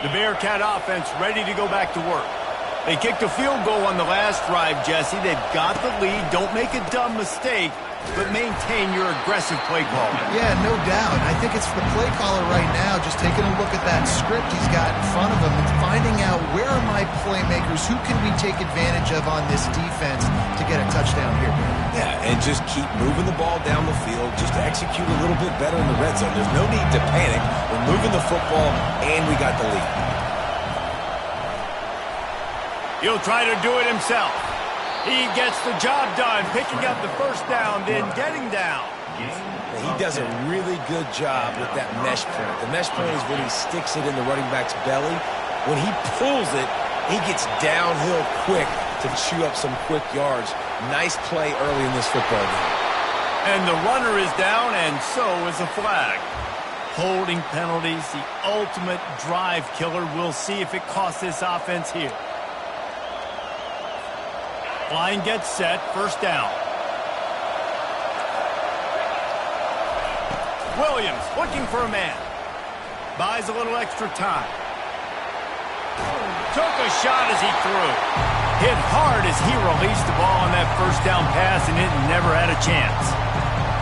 The Bearcat offense ready to go back to work. They kicked a field goal on the last drive, Jesse. They've got the lead. Don't make a dumb mistake, but maintain your aggressive play call. Yeah, no doubt. I think it's the play caller right now just taking a look at that script he's got in front of him and finding out where are my playmakers, who can we take advantage of on this defense to get a touchdown here. Yeah, and just keep moving the ball down the field, just to execute a little bit better in the red zone. There's no need to panic. We're moving the football, and we got the lead. He'll try to do it himself. He gets the job done, picking up the first down, then getting down. He does a really good job with that mesh point. The mesh point is when he sticks it in the running back's belly. When he pulls it, he gets downhill quick to chew up some quick yards. Nice play early in this football game. And the runner is down, and so is a flag. Holding penalties, the ultimate drive killer. We'll see if it costs this offense here. Line gets set, first down. Williams looking for a man. Buys a little extra time. Took a shot as he threw. Hit hard as he released the ball on that first down pass, and it never had a chance.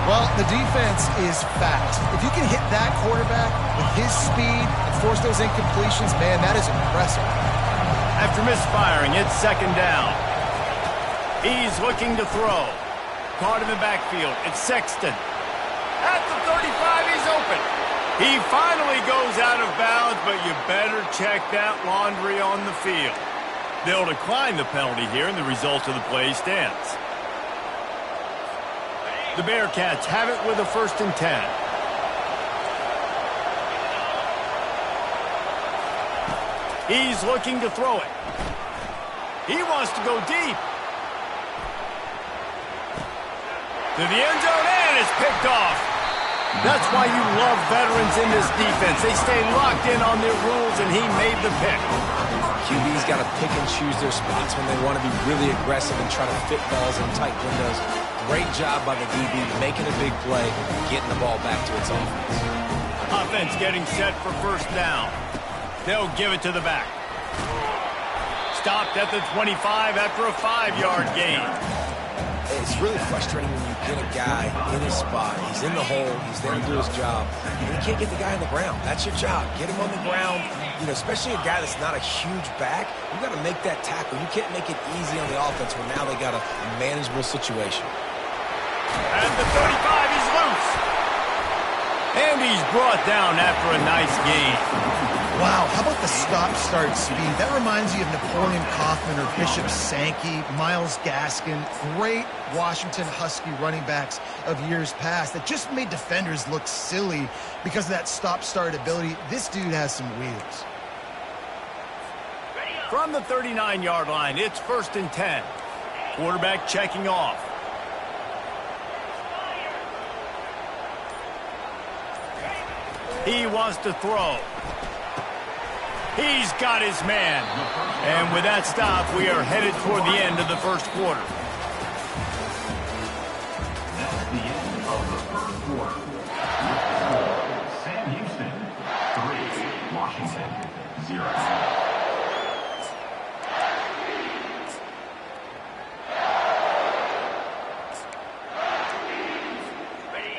Well, the defense is fast. If you can hit that quarterback with his speed and force those incompletions, man, that is impressive. After misfiring, it's second down. He's looking to throw. Caught in the backfield. It's Sexton. At the 35, he's open. He finally goes out of bounds, but you better check that laundry on the field. They'll decline the penalty here, and the result of the play stands. The Bearcats have it with a 1st and 10. He's looking to throw it. He wants to go deep. To the end zone, and it's picked off. That's why you love veterans in this defense. They stay locked in on their rules, and he made the pick. QB's got to pick and choose their spots when they want to be really aggressive and try to fit balls in tight windows. Great job by the DB making a big play, getting the ball back to its offense. Offense getting set for first down. They'll give it to the back. Stopped at the 25 after a 5-yard gain. It's really frustrating when you get a guy in his spot. He's in the hole. He's there to do his job. And you can't get the guy on the ground. That's your job. Get him on the ground. You know, especially a guy that's not a huge back. You got to make that tackle. You can't make it easy on the offense when now they got a manageable situation. At the 35, he's loose. And he's brought down after a nice gain. Wow, how about the stop-start speed? That reminds you of Napoleon Kaufman or Bishop Sankey, Myles Gaskin, great Washington Husky running backs of years past that just made defenders look silly because of that stop-start ability. This dude has some wheels. From the 39-yard line, it's 1st and 10. Quarterback checking off. He wants to throw. He's got his man. And with that stop, we are headed toward the end of the first quarter. That's the end of the first quarter. Sam Houston, 3. Washington, 0.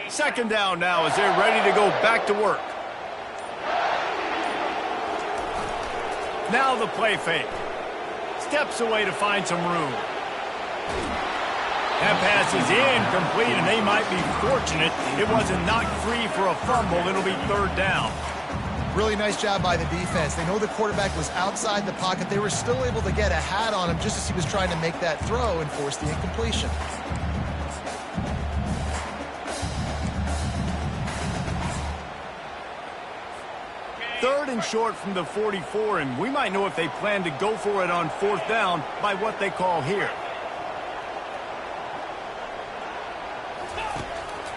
Second down now as they're ready to go back to work. Now the play fake. Steps away to find some room. That pass is incomplete, and they might be fortunate it wasn't knocked free for a fumble. It'll be 3rd down. Really nice job by the defense. They know the quarterback was outside the pocket. They were still able to get a hat on him just as he was trying to make that throw and force the incompletion. Third and short from the 44, and we might know if they plan to go for it on 4th down by what they call here.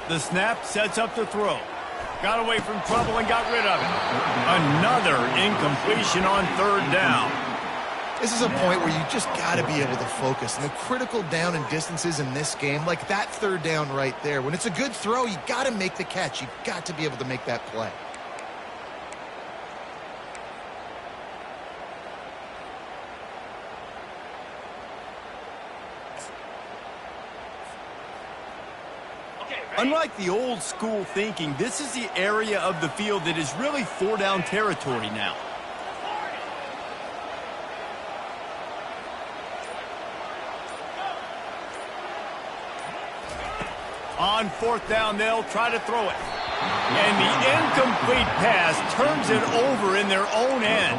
The snap sets up the throw. Got away from trouble and got rid of it. Another incompletion on 3rd down. This is a point where you just got to be able to focus. And the critical down and distances in this game, like that 3rd down right there, when it's a good throw, you got to make the catch. You got to be able to make that play. Unlike the old school thinking, this is the area of the field that is really four-down territory now. On fourth down, they'll try to throw it. And the incomplete pass turns it over in their own end.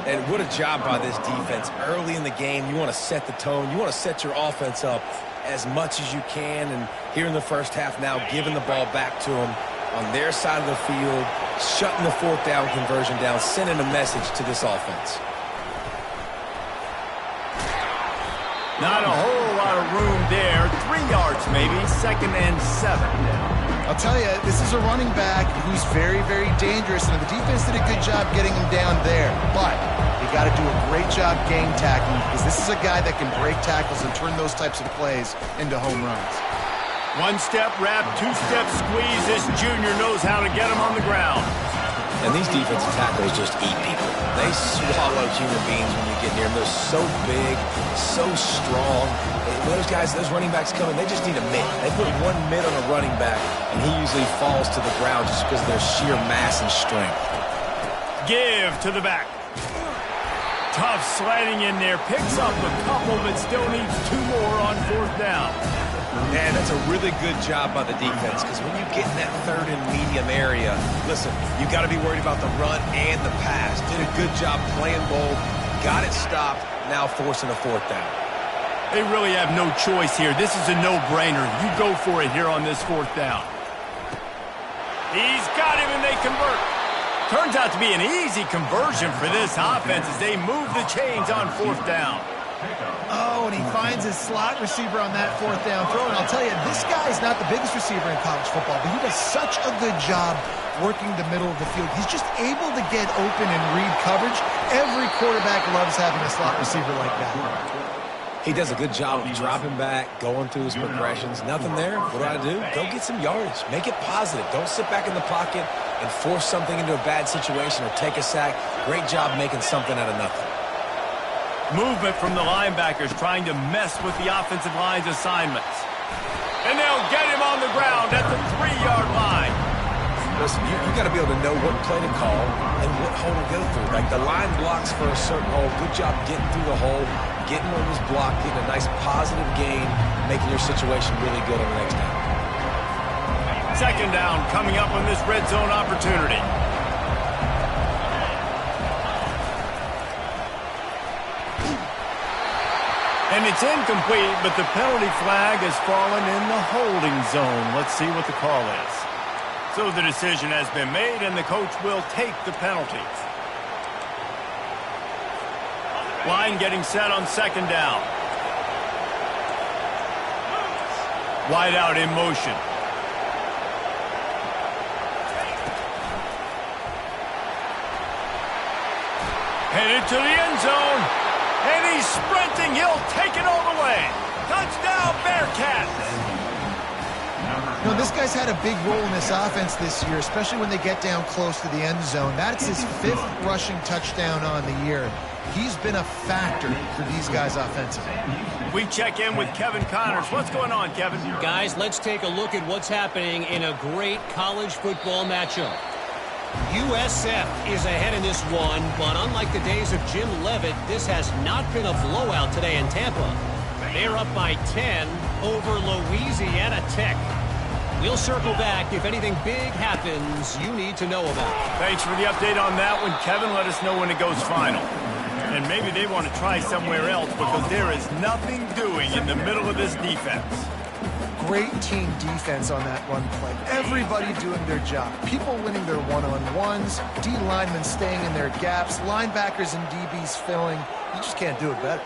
And what a job by this defense. Early in the game, you want to set the tone. You want to set your offense up as much as you can. And here in the first half now, giving the ball back to them on their side of the field, shutting the fourth down conversion down, sending a message to this offense. Not a whole lot of room there. 3 yards maybe, 2nd and 7. I'll tell you, this is a running back who's very, very dangerous, and the defense did a good job getting him down there. But you got to do a great job game tackling, because this is a guy that can break tackles and turn those types of plays into home runs. One-step wrap, two-step squeeze. This junior knows how to get him on the ground. And these defensive tackles just eat people. They swallow human beings when you get near them. They're so big, so strong. When those guys, those running backs come in, they just need a mitt. They put one mitt on a running back, and he usually falls to the ground just because of their sheer mass and strength. Give to the back. Tough sliding in there. Picks up a couple, but still needs 2 more on fourth down. Man, that's a really good job by the defense, because when you get in that third and medium area, listen, you got to be worried about the run and the pass. Did a good job playing both, got it stopped, now forcing a fourth down. They really have no choice here. This is a no-brainer. You go for it here on this fourth down. He's got him, and they convert. Turns out to be an easy conversion for this offense as they move the chains on fourth down. Oh, and he finds his slot receiver on that fourth down throw. And I'll tell you, this guy's not the biggest receiver in college football, but he does such a good job working the middle of the field. He's just able to get open and read coverage. Every quarterback loves having a slot receiver like that. He does a good job of dropping back, going through his progressions. Nothing there. What do? Go get some yardage. Make it positive. Don't sit back in the pocket and force something into a bad situation or take a sack. Great job making something out of nothing. Movement from the linebackers trying to mess with the offensive line's assignments. And they'll get him on the ground at the 3-yard line. Listen, you got to be able to know what play to call and what hole to go through. Like the line blocks for a certain hole. Good job getting through the hole, getting on this block, getting a nice positive gain, making your situation really good on the next down. 2nd down coming up on this red zone opportunity. And it's incomplete, but the penalty flag has fallen in the holding zone. Let's see what the call is. So the decision has been made, and the coach will take the penalty. Line getting set on 2nd down. Wide out in motion. Headed to the end zone. And he's sprinting. He'll take it all the way. Touchdown, Bearcats. You know, this guy's had a big role in this offense this year, especially when they get down close to the end zone. That's his 5th rushing touchdown on the year. He's been a factor for these guys offensively. We check in with Kevin Connors. What's going on, Kevin? Guys, let's take a look at what's happening in a great college football matchup. USF is ahead in this one, but unlike the days of Jim Leavitt, this has not been a blowout today in Tampa. They're up by 10 over Louisiana Tech. We'll circle back if anything big happens you need to know about. Thanks for the update on that one, Kevin. Let us know when it goes final. And maybe they want to try somewhere else because there is nothing doing in the middle of this defense. Great team defense on that run play. Everybody doing their job. People winning their one-on-ones, D linemen staying in their gaps, linebackers and DBs filling. You just can't do it better.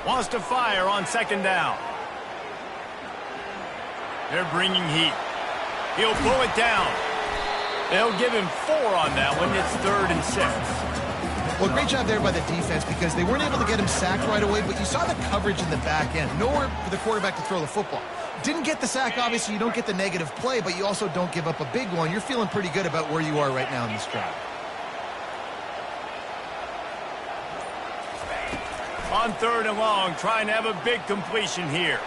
Wants to fire on 2nd down. They're bringing heat. He'll pull it down. They'll give him 4 on that one. It's 3rd and 6. Well, great job there by the defense because they weren't able to get him sacked right away, but you saw the coverage in the back end. Nowhere for the quarterback to throw the football. Didn't get the sack, obviously. You don't get the negative play, but you also don't give up a big one. You're feeling pretty good about where you are right now in this drive. On 3rd and long, trying to have a big completion here.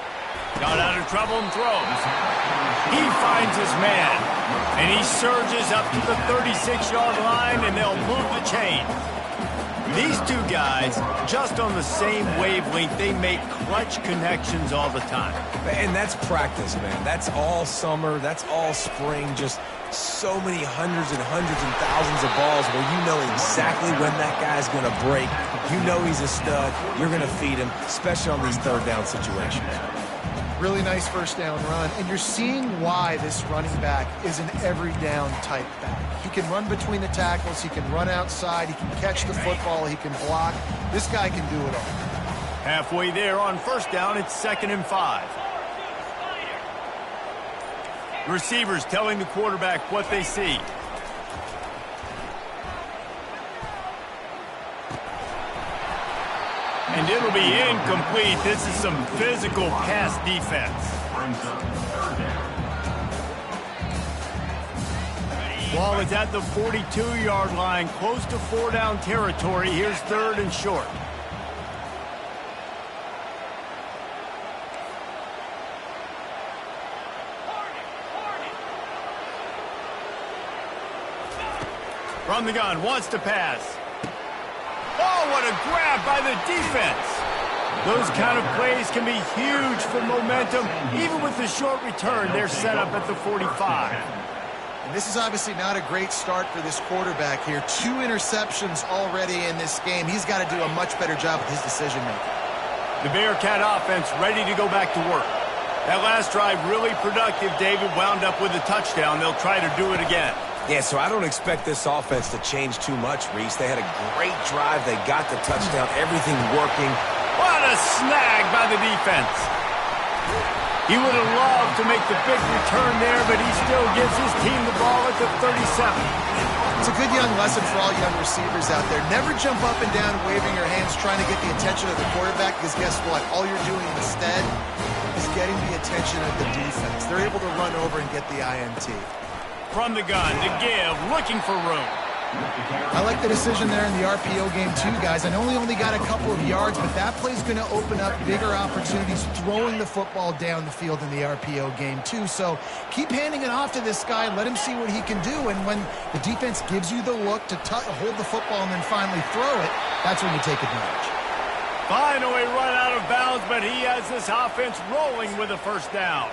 Got out of trouble and throws. He finds his man, and he surges up to the 36-yard line, and they'll move the chain. These two guys, just on the same wavelength, they make clutch connections all the time. And that's practice, man. That's all summer. That's all spring. Just so many hundreds and thousands of balls where you know exactly when that guy's going to break. You know he's a stud. You're going to feed him, especially on these third down situations. Really nice first down run, and you're seeing why this running back is an every down type back. He can run between the tackles, he can run outside, he can catch the football, he can block. This guy can do it all. Halfway there on first down, it's 2nd and 5. Receivers telling the quarterback what they see. And it'll be incomplete. This is some physical pass defense. Ball is at the 42-yard line, close to 4-down territory. Here's 3rd and short. From the gun, wants to pass. Oh, what a grab by the defense. Those kind of plays can be huge for momentum. Even with the short return, they're set up at the 45. And this is obviously not a great start for this quarterback here. 2 interceptions already in this game. He's got to do a much better job with his decision-making. The Bearcat offense ready to go back to work. That last drive really productive. David wound up with a touchdown. They'll try to do it again. Yeah, so I don't expect this offense to change too much, Reese. They had a great drive. They got the touchdown. Everything working. What a snag by the defense. He would have loved to make the big return there, but he still gives his team the ball at the 37. It's a good young lesson for all young receivers out there. Never jump up and down waving your hands trying to get the attention of the quarterback, because guess what? All you're doing instead is getting the attention of the defense. They're able to run over and get the INT. From the gun to give, looking for room. I like the decision there in the RPO game too, guys. I know he only got a couple of yards, but that play's going to open up bigger opportunities throwing the football down the field in the RPO game too. So keep handing it off to this guy. Let him see what he can do. And when the defense gives you the look to hold the football and then finally throw it, that's when you take advantage. Finally run out of bounds, but he has this offense rolling with a first down.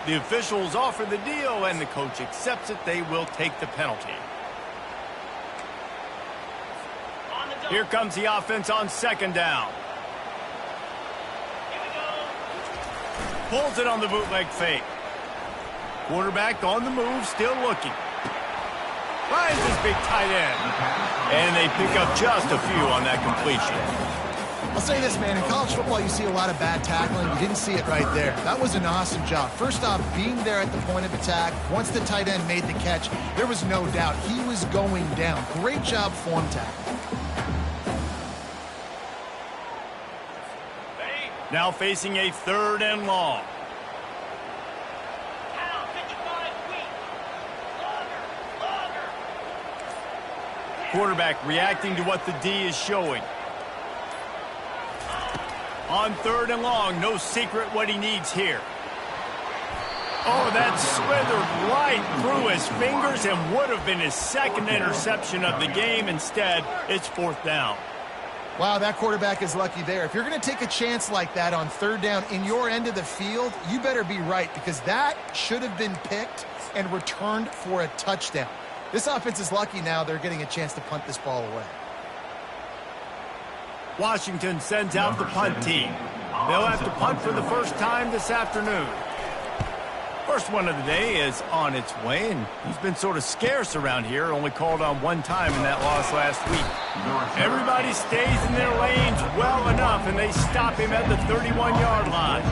The officials offer the deal, and the coach accepts it. They will take the penalty. Here comes the offense on 2nd down. Pulls it on the bootleg fake. Quarterback on the move, still looking. Finds his big tight end. And they pick up just a few on that completion. I'll say this, man. In college football, you see a lot of bad tackling. You didn't see it right there. That was an awesome job. First off, being there at the point of attack. Once the tight end made the catch, there was no doubt he was going down. Great job form tackle. Now facing a 3rd and long. Quarterback reacting to what the D is showing. On 3rd and long, no secret what he needs here. Oh, that slithered right through his fingers and would have been his 2nd interception of the game. Instead, it's 4th down. Wow, that quarterback is lucky there. If you're going to take a chance like that on 3rd down in your end of the field, you better be right, because that should have been picked and returned for a touchdown. This offense is lucky now they're getting a chance to punt this ball away. Washington sends out the punt team. They'll have to punt for the first time this afternoon. First one of the day is on its way, and he's been sort of scarce around here, only called on one time in that loss last week. Everybody stays in their lanes well enough, and they stop him at the 31-yard line.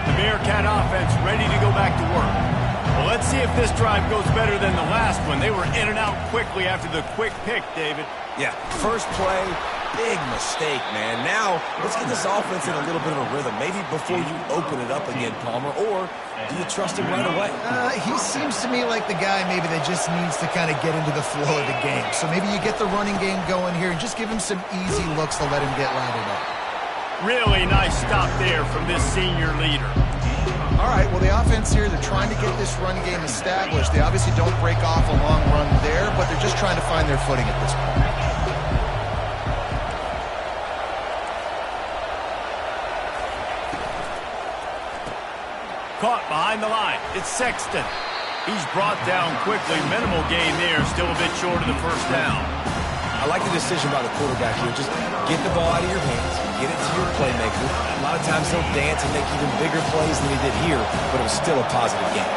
The Bearcat offense ready to go back to work. Well, let's see if this drive goes better than the last one. They were in and out quickly after the quick pick, David. Yeah, first play, big mistake, man. Now, let's get this offense in a little bit of a rhythm. Maybe before you open it up again, Palmer, or do you trust him right away? He seems to me like the guy maybe that just needs to kind of get into the flow of the game. So maybe you get the running game going here and just give him some easy looks to let him get lathered up. Really nice stop there from this senior leader. All right, well, the offense here, they're trying to get this run game established. They obviously don't break off a long run there, but they're just trying to find their footing at this point. Caught behind the line. It's Sexton. He's brought down quickly. Minimal gain there. Still a bit short of the first down. I like the decision by the quarterback here. Just get the ball out of your hands, get it to your playmaker. A lot of times he'll dance and make even bigger plays than he did here, but it was still a positive game.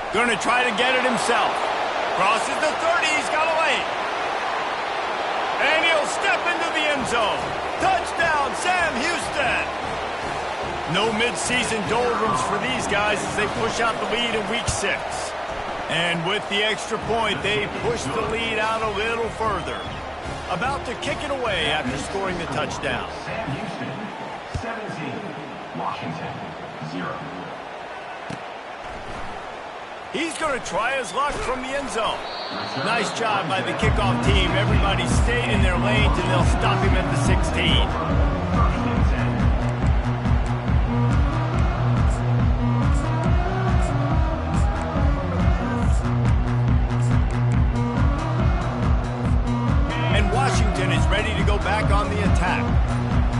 Going to try to get it himself. Crosses the 30. He's got away. And he'll step into the end zone. Touchdown, Sam Houston. No midseason doldrums for these guys as they push out the lead in Week 6. And with the extra point, they push the lead out a little further. About to kick it away after scoring the touchdown. Sam Houston, 17. Washington, 0. He's going to try his luck from the end zone. Nice job by the kickoff team. Everybody stayed in their lanes, and they'll stop him at the 16. Is ready to go back on the attack.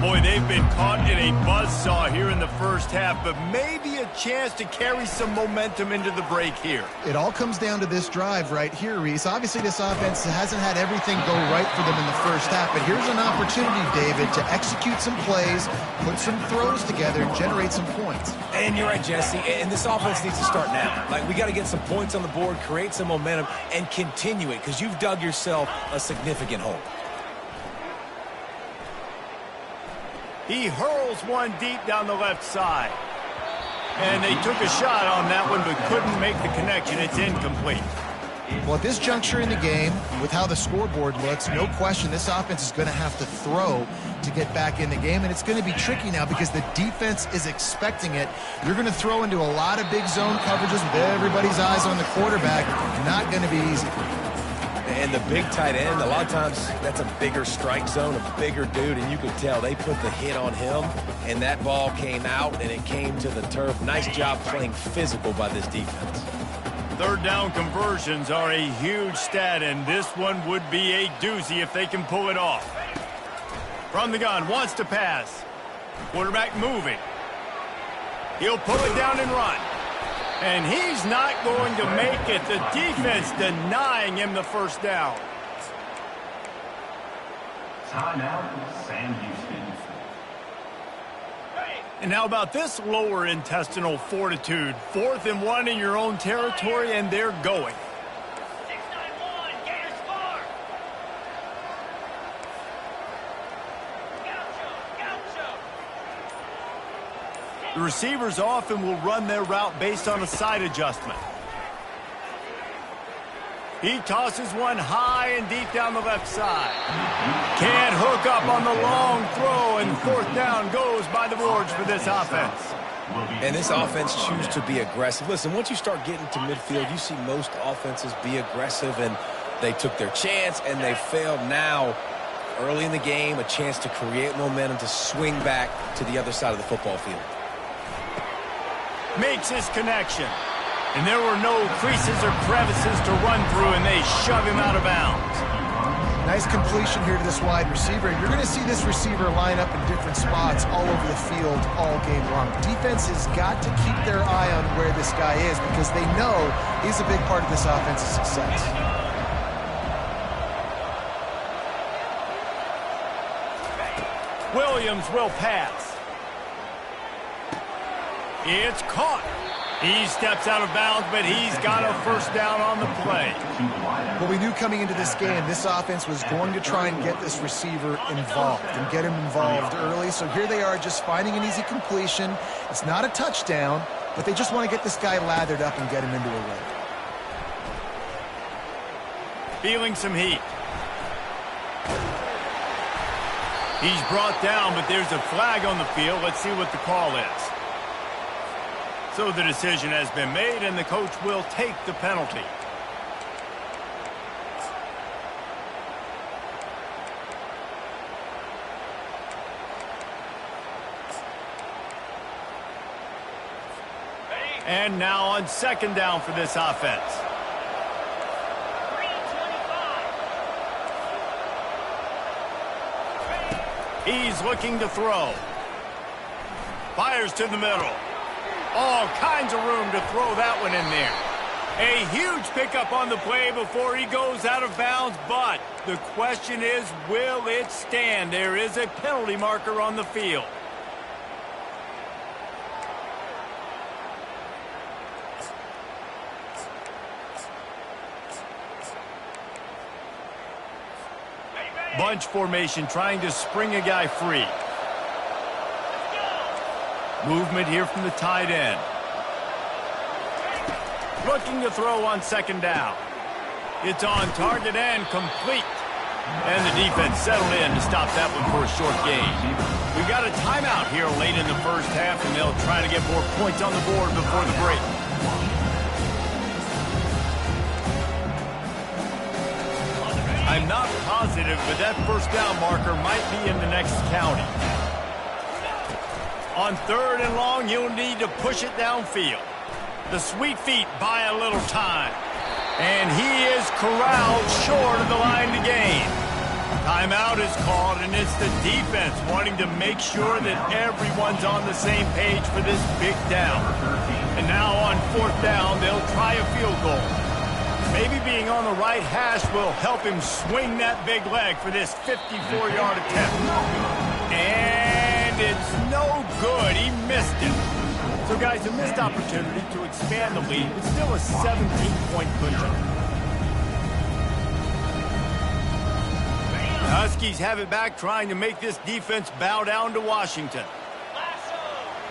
Boy, they've been caught in a buzzsaw here in the first half, but maybe a chance to carry some momentum into the break here. It all comes down to this drive right here, Reese. Obviously, this offense hasn't had everything go right for them in the first half, but here's an opportunity, David, to execute some plays, put some throws together, and generate some points. And you're right, Jesse, and this offense needs to start now. Like, we got to get some points on the board, create some momentum, and continue it, because you've dug yourself a significant hole. He hurls one deep down the left side. And they took a shot on that one, but couldn't make the connection. It's incomplete. Well, at this juncture in the game, with how the scoreboard looks, no question this offense is going to have to throw to get back in the game, and it's going to be tricky now because the defense is expecting it. You're going to throw into a lot of big zone coverages with everybody's eyes on the quarterback. Not going to be easy. And the big tight end, a lot of times that's a bigger strike zone, a bigger dude, and you could tell they put the hit on him, and that ball came out, and it came to the turf. Nice job playing physical by this defense. Third down conversions are a huge stat, and this one would be a doozy if they can pull it off. From the gun, wants to pass. Quarterback moving. He'll pull it down and run. And he's not going to make it. The defense denying him the first down. Timeout, Sam Houston. And how about this lower intestinal fortitude? 4th and 1 in your own territory, and they're going. 6-9-1, Gators score. Gaucho. The receivers often will run their route based on a side adjustment. He tosses one high and deep down the left side. Can't hook up on the long throw, and 4th down goes by the boards for this offense. And this offense chooses to be aggressive. Listen, once you start getting to midfield, you see most offenses be aggressive, and they took their chance, and they failed. Now, early in the game, a chance to create momentum to swing back to the other side of the football field. Makes his connection. And there were no creases or crevices to run through, and they shove him out of bounds. Nice completion here to this wide receiver. You're going to see this receiver line up in different spots all over the field all game long. Defense has got to keep their eye on where this guy is because they know he's a big part of this offense's success. Williams will pass. It's caught. He steps out of bounds, but he's got a first down on the play. Well, we knew coming into this game, this offense was going to try and get this receiver involved and get him involved early. So here they are just finding an easy completion. It's not a touchdown, but they just want to get this guy lathered up and get him into a rhythm. Feeling some heat. He's brought down, but there's a flag on the field. Let's see what the call is. So the decision has been made, and the coach will take the penalty. And now on second down for this offense. 3:25. He's looking to throw. Fires to the middle. All kinds of room to throw that one in there. A huge pickup on the play before he goes out of bounds, but the question is, will it stand? There is a penalty marker on the field. Bunch formation trying to spring a guy free. Movement here from the tight end. Looking to throw on second down. It's on target and complete. And the defense settled in to stop that one for a short gain. We've got a timeout here late in the first half, and they'll try to get more points on the board before the break. I'm not positive, but that first down marker might be in the next county. On third and long, you'll need to push it downfield. The sweet feet buy a little time. And he is corralled short of the line to gain. Timeout is called, and it's the defense wanting to make sure that everyone's on the same page for this big down. And now on fourth down, they'll try a field goal. Maybe being on the right hash will help him swing that big leg for this 54-yard attempt. And it's no good. He missed it. So, guys, a missed opportunity to expand the lead, but still a 17-point cushion. The Huskies have it back, trying to make this defense bow down to Washington.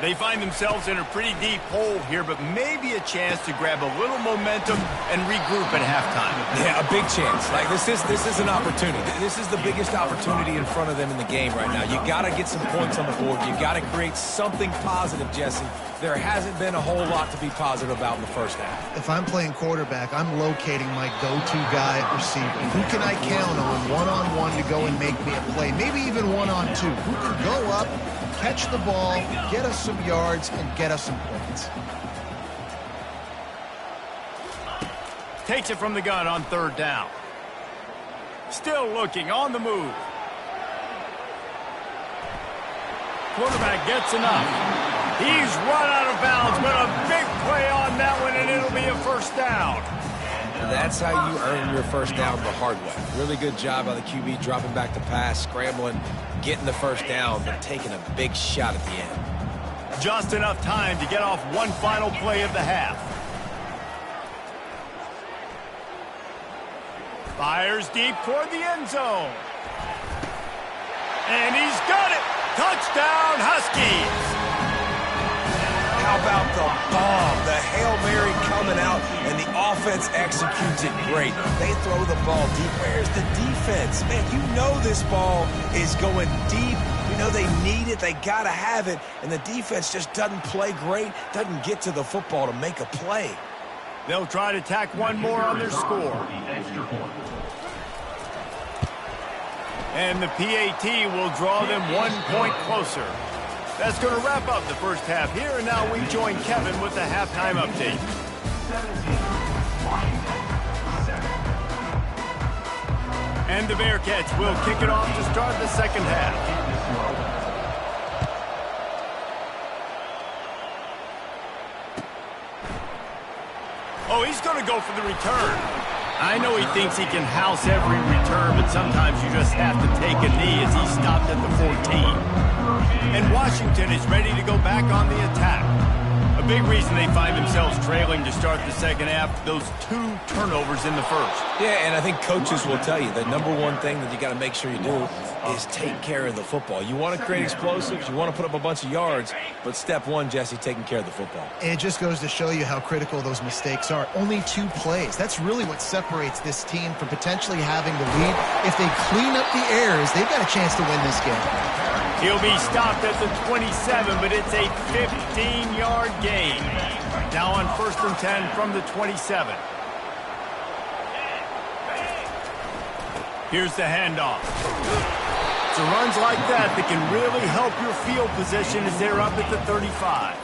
They find themselves in a pretty deep hole here, but maybe a chance to grab a little momentum and regroup at halftime. Yeah, a big chance. Like this is an opportunity. This is the biggest opportunity in front of them in the game right now. You got to get some points on the board. You got to create something positive, Jesse. There hasn't been a whole lot to be positive about in the first half. If I'm playing quarterback, I'm locating my go-to guy at receiver. Who can I count on one-on-one to go and make me a play? Maybe even one-on-two. Who can go up, catch the ball, get us some yards, and get us some points? Takes it from the gun on third down. Still looking, on the move. Quarterback gets enough. He's run out of bounds, but a big play on that one, and it'll be a first down. That's how you earn your first down the hard way. Really good job by the QB dropping back to pass, scrambling, getting the first down, but taking a big shot at the end. Just enough time to get off one final play of the half. Fires deep toward the end zone. And he's got it. Touchdown, Huskies. How about the bomb? The Hail Mary coming out, and the offense executes it great. They throw the ball deep. Where's the defense? Man, you know this ball is going deep. You know they need it. They got to have it. And the defense just doesn't play great, doesn't get to the football to make a play. They'll try to tack one more on their score. And the PAT will draw them 1 point closer. That's going to wrap up the first half here, and now we join Kevin with the halftime update. And the Bearcats will kick it off to start the second half. Oh, he's going to go for the return. I know he thinks he can house every return, but sometimes you just have to take a knee as he stopped at the 14. And Washington is ready to go back on the attack. A A big reason they find themselves trailing to start the second half, those 2 turnovers in the first. Yeah, and I think coaches will tell you the number one thing that you got to make sure you do is take care of the football. You want to create explosives, you want to put up a bunch of yards, but step one, Jesse, taking care of the football. It just goes to show you how critical those mistakes are. Only 2 plays. That's really what separates this team from potentially having the lead. If they clean up the errors, they've got a chance to win this game. He'll be stopped at the 27, but it's a 15-yard gain. Now on 1st and 10 from the 27. Here's the handoff. It's runs like that can really help your field position as they're up at the 35.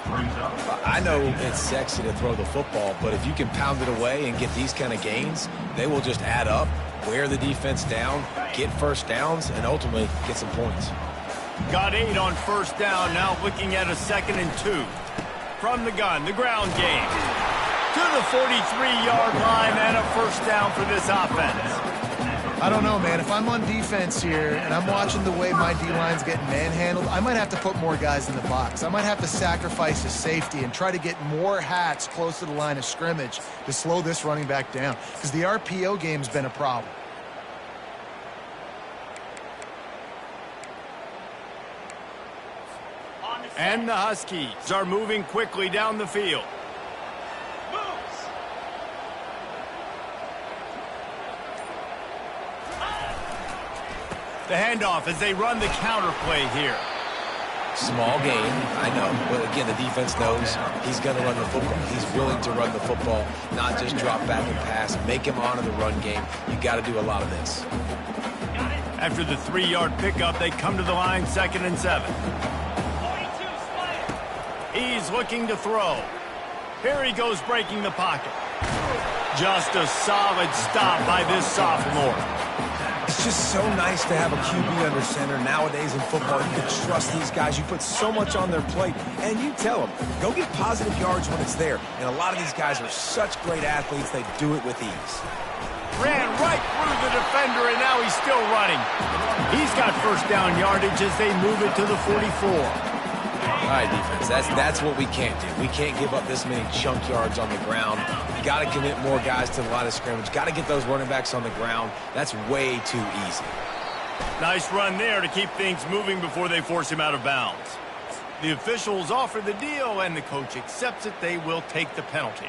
I know it's sexy to throw the football, but if you can pound it away and get these kind of gains, they will just add up, wear the defense down, get first downs, and ultimately get some points. Got 8 on 1st down, now looking at a 2nd and 2. From the gun, the ground game. To the 43-yard line and a 1st down for this offense. I don't know, man. If I'm on defense here and I'm watching the way my D-line's getting manhandled, I might have to put more guys in the box. I might have to sacrifice a safety and try to get more hats close to the line of scrimmage to slow this running back down, because the RPO game's been a problem. And the Huskies are moving quickly down the field. The handoff as they run the counter play here. Small game, I know, but again, the defense knows he's going to run the football. He's willing to run the football, not just drop back and pass, make him honor the run game. You got to do a lot of this. After the 3-yard pickup, they come to the line, 2nd and 7. He's looking to throw. Here he goes, breaking the pocket. Just a solid stop by this sophomore. It's just so nice to have a QB under center. Nowadays in football, you can trust these guys. You put so much on their plate, and you tell them, go get positive yards when it's there. And a lot of these guys are such great athletes, they do it with ease. Ran right through the defender, and now he's still running. He's got 1st down yardage as they move it to the 44. All right, defense, that's what we can't do. We can't give up this many chunk yards on the ground. You got to commit more guys to the line of scrimmage. Got to get those running backs on the ground. That's way too easy. Nice run there to keep things moving before they force him out of bounds. The officials offer the deal, and the coach accepts it. They will take the penalty.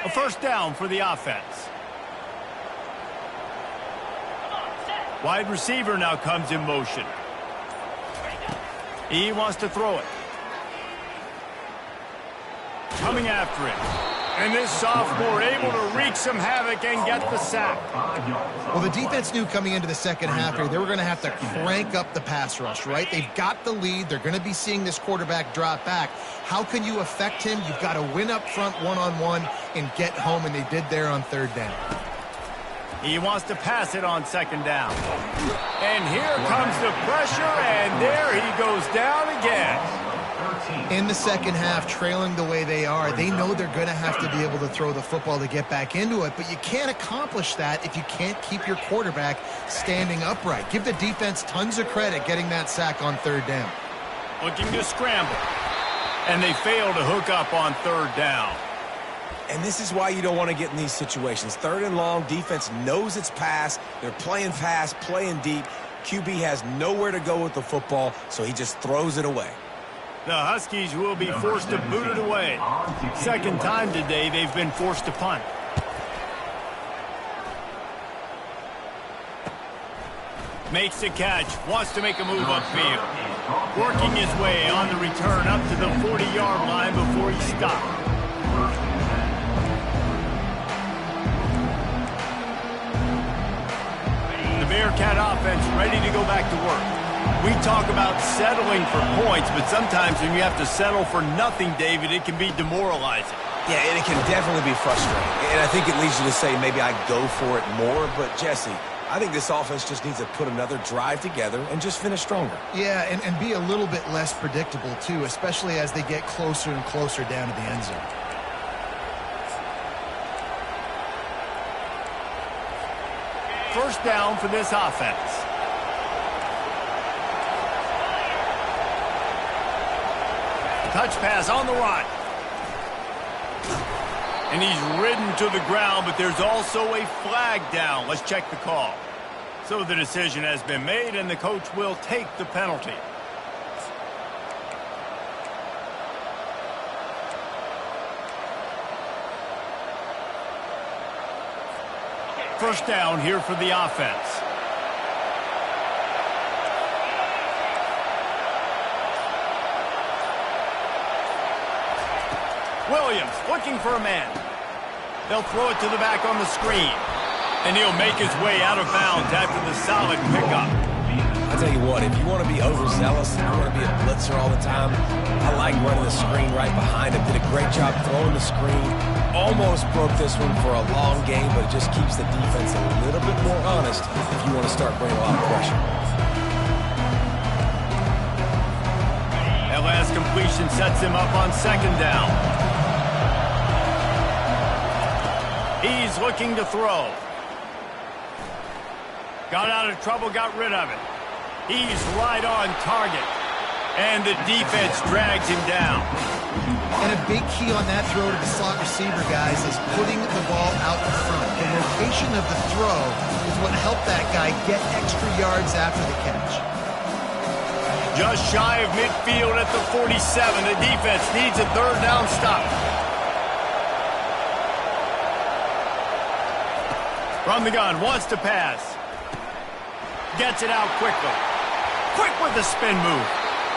A 1st down for the offense. Wide receiver now comes in motion. He wants to throw it. Coming after it. And this sophomore able to wreak some havoc and get the sack. Well, the defense knew coming into the second half here they were going to have to crank up the pass rush, right? They've got the lead. They're going to be seeing this quarterback drop back. How can you affect him? You've got to win up front one-on-one and get home, and they did there on 3rd down. He wants to pass it on 2nd down. And here comes the pressure, and there he goes down again. In the second half, trailing the way they are, they know they're going to have to be able to throw the football to get back into it, but you can't accomplish that if you can't keep your quarterback standing upright. Give the defense tons of credit getting that sack on 3rd down. Looking to scramble. And they fail to hook up on 3rd down. And this is why you don't want to get in these situations. 3rd and long, defense knows it's pass. They're playing pass, playing deep. QB has nowhere to go with the football, so he just throws it away. The Huskies will be forced to boot it away. 2nd time today they've been forced to punt. Makes the catch, wants to make a move upfield. Working his way on the return up to the 40-yard line before he stopped. The Bearcat offense ready to go back to work. We talk about settling for points, but sometimes when you have to settle for nothing, David, it can be demoralizing. Yeah, and it can definitely be frustrating. And I think it leads you to say maybe I go for it more. But, Jesse, I think this offense just needs to put another drive together and just finish stronger. Yeah, and be a little bit less predictable, too, especially as they get closer and closer down to the end zone. First down for this offense. touch pass on the run. And he's ridden to the ground, but there's also a flag down. Let's check the call. So the decision has been made, and the coach will take the penalty. First down here for the offense. Williams looking for a man. They'll throw it to the back on the screen. And he'll make his way out of bounds after the solid pickup. I'll tell you what, if you want to be overzealous and you want to be a blitzer all the time, I like running the screen right behind him. Did a great job throwing the screen. Almost broke this one for a long game, but it just keeps the defense a little bit more honest if you want to start bringing a lot of pressure. That last completion sets him up on second down. He's looking to throw. Got out of trouble, got rid of it. He's right on target. And the defense drags him down. And a big key on that throw to the slot receiver, guys, is putting the ball out in front. The location of the throw is what helped that guy get extra yards after the catch. Just shy of midfield at the 47. The defense needs a third down stop. From the gun, wants to pass. Gets it out quickly. Quick with the spin move.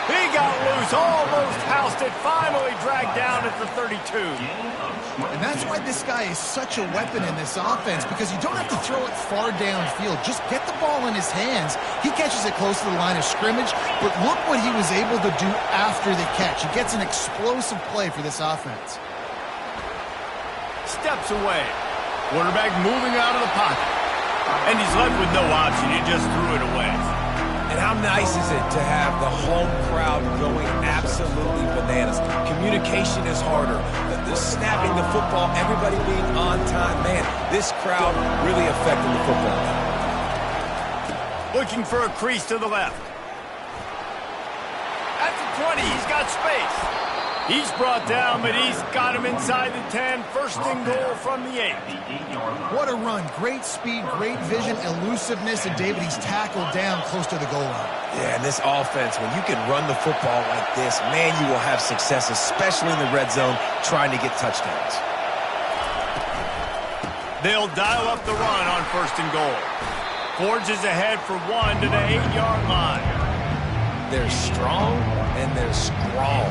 He got loose, almost housed it, finally dragged down at the 32. And that's why this guy is such a weapon in this offense, because you don't have to throw it far downfield. Just get the ball in his hands. He catches it close to the line of scrimmage, but look what he was able to do after the catch. He gets an explosive play for this offense. Steps away. Quarterback moving out of the pocket. And he's left with no option. He just threw it away. And how nice is it to have the home crowd going absolutely bananas? Communication is harder. The snapping the football, everybody being on time. Man, this crowd really affecting the football. Looking for a crease to the left. At the 20, he's got space. He's brought down, but he's got him inside the 10. First and goal from the 8. What a run. Great speed, great vision, elusiveness, and David, he's tackled down close to the goal line. Yeah, and this offense, when you can run the football like this, man, you will have success, especially in the red zone, trying to get touchdowns. They'll dial up the run on first and goal. Forges ahead for one to the 8-yard line. They're strong, and they're strong.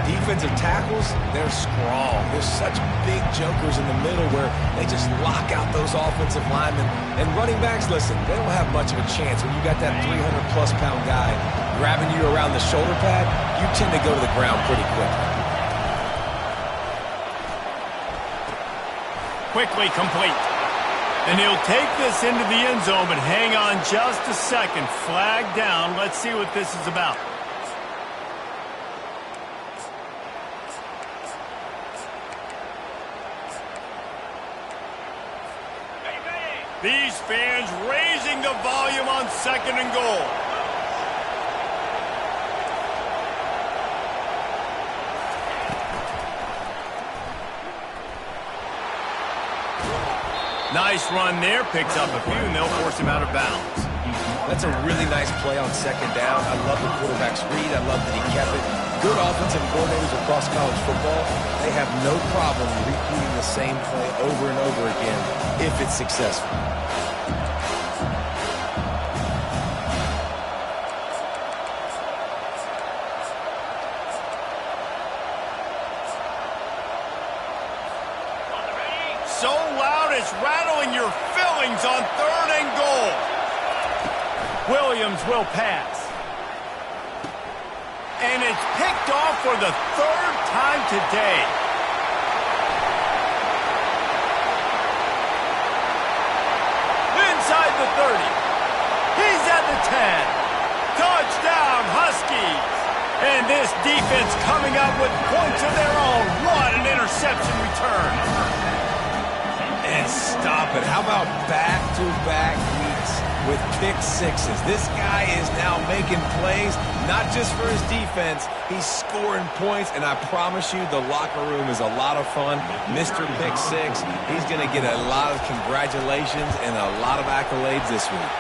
Defensive tackles, they're strong. There's such big jokers in the middle where they just lock out those offensive linemen. And running backs, listen, they don't have much of a chance. When you got that 300-plus pound guy grabbing you around the shoulder pad, you tend to go to the ground pretty quickly. Quickly complete. And he'll take this into the end zone, but hang on just a second. Flag down. Let's see what this is about. These fans raising the volume on second and goal. Nice run there. Picks up a few, and they'll force him out of bounds. That's a really nice play on second down. I love the quarterback's read. I love that he kept it. Good offensive coordinators across college football, they have no problem repeating the same play over and over again if it's successful. So loud it's rattling your fillings on third and goal. Williams will pass. And it's picked off for the third time today. Inside the 30. He's at the 10. Touchdown, Huskies. And this defense coming up with points of their own. What an interception return. And stop it. How about back-to-back weeks with pick sixes. This guy is now making plays, not just for his defense. He's scoring points, and I promise you the locker room is a lot of fun. Mr. Pick Six, he's going to get a lot of congratulations and a lot of accolades this week.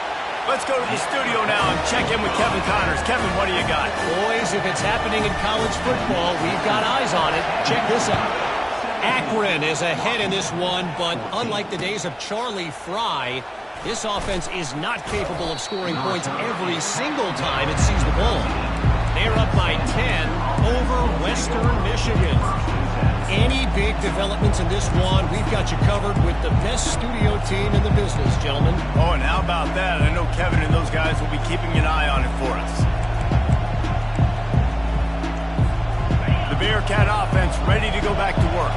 Let's go to the studio now and check in with Kevin Connors. Kevin, what do you got? Boys, if it's happening in college football, we've got eyes on it. Check this out. Akron is ahead in this one, but unlike the days of Charlie Fry, this offense is not capable of scoring points every single time it sees the ball. They're up by 10 over Western Michigan. Any big developments in this one, we've got you covered with the best studio team in the business, gentlemen. Oh, and how about that? I know Kevin and those guys will be keeping an eye on it for us. The Bearcat offense ready to go back to work.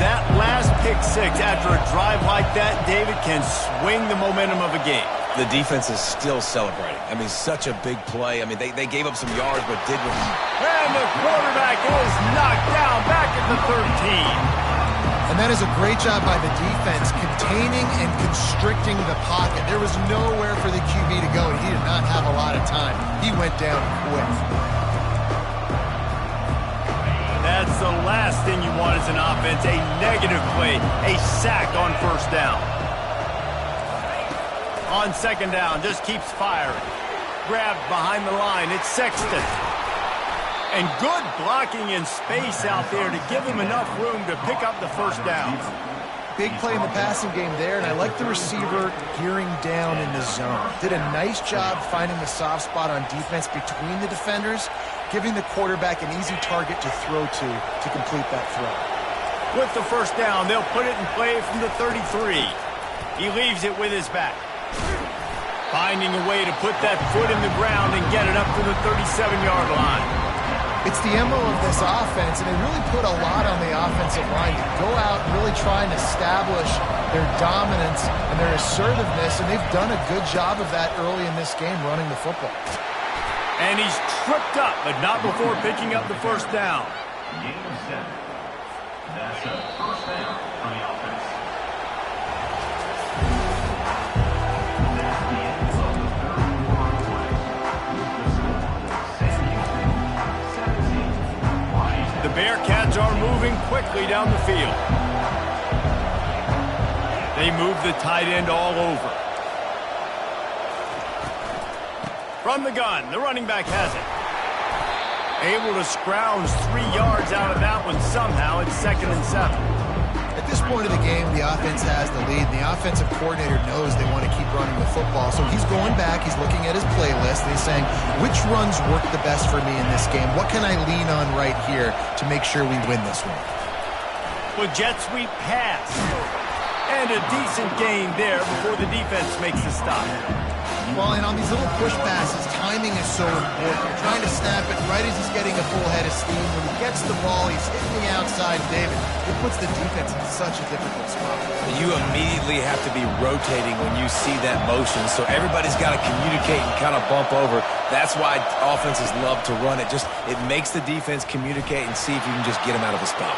That last pick six after a drive like that, David, can swing the momentum of a game. The defense is still celebrating. I mean, such a big play. I mean, they gave up some yards, but did what he... And the quarterback is knocked down back at the 13. And that is a great job by the defense, containing and constricting the pocket. There was nowhere for the QB to go, and he did not have a lot of time. He went down quick. That's the last thing you want as an offense, a negative play, a sack on first down. On second down, just keeps firing. Grabbed behind the line, it's Sexton. And good blocking in space out there to give him enough room to pick up the first down. Big play in the passing game there, and I like the receiver gearing down in the zone. Did a nice job finding the soft spot on defense between the defenders, giving the quarterback an easy target to throw to complete that throw. With the first down, they'll put it in play from the 33. He leaves it with his back. Finding a way to put that foot in the ground and get it up to the 37-yard line. It's the MO of this offense, and they really put a lot on the offensive line to go out and really try and establish their dominance and their assertiveness, and they've done a good job of that early in this game running the football. And he's tripped up, but not before picking up the first down. Game 7. That's a first down for the offense. That's the end of the third quarter play. The score, San Diego 17, Washington. The Bearcats are moving quickly down the field. They move the tight end all over. From the gun, the running back has it. Able to scrounge 3 yards out of that one somehow. It's 2nd and 7. At this point of the game, the offense has the lead, and the offensive coordinator knows they want to keep running the football. So he's going back, he's looking at his playlist, and he's saying, which runs work the best for me in this game? What can I lean on right here to make sure we win this one? With jet sweep pass. And a decent gain there before the defense makes the stop. Well, and on these little push passes, timing is so important. You're trying to snap it right as he's getting a full head of steam. When he gets the ball, he's hitting the outside, David. It puts the defense in such a difficult spot. You immediately have to be rotating when you see that motion, so everybody's got to communicate and kind of bump over. That's why offenses love to run it. It makes the defense communicate and see if you can just get them out of the spot.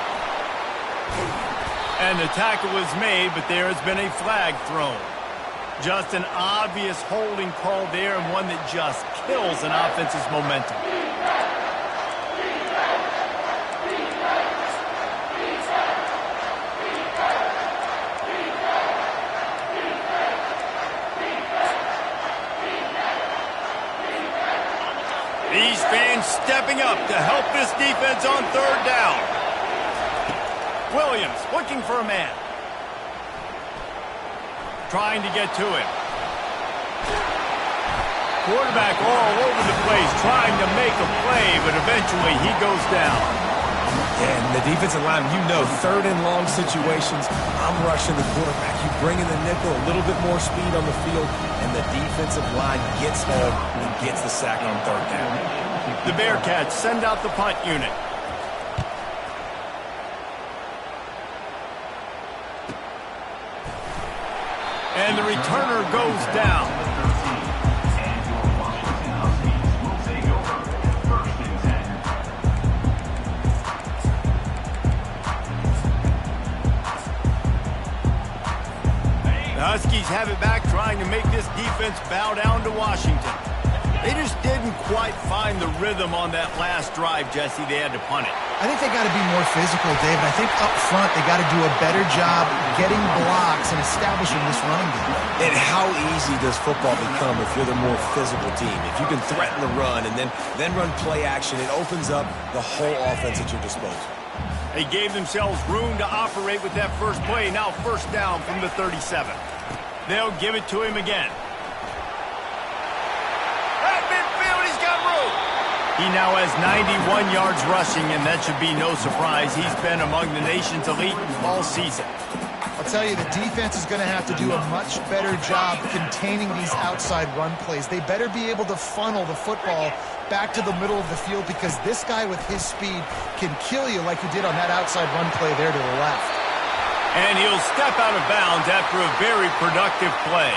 And the tackle is made, but there has been a flag thrown. Just an obvious holding call there, and one that just kills an offense's momentum. These fans stepping up to help this defense on third down. Williams looking for a man. Trying to get to him. Quarterback all over the place, trying to make a play, but eventually he goes down. And the defensive line, you know, third and long situations, I'm rushing the quarterback. You bring in the nickel, a little bit more speed on the field, and the defensive line gets home and gets the sack on third down. The Bearcats send out the punt unit. And the returner goes down. And your Washington Huskies will take over 1st and 10. Huskies have it back, trying to make this defense bow down to Washington. They just didn't quite find the rhythm on that last drive, Jesse. They had to punt it. I think they got to be more physical, David. I think up front they got to do a better job getting blocks and establishing this running game. And how easy does football become if you're the more physical team? If you can threaten the run and then run play action, it opens up the whole offense at your disposal. They gave themselves room to operate with that first play. Now first down from the 37. They'll give it to him again. At midfield, he's got room. He now has 91 yards rushing, and that should be no surprise. He's been among the nation's elite all season. I'll tell you, the defense is going to have to do a much better job containing these outside run plays. They better be able to funnel the football back to the middle of the field, because this guy with his speed can kill you like he did on that outside run play there to the left. And he'll step out of bounds after a very productive play.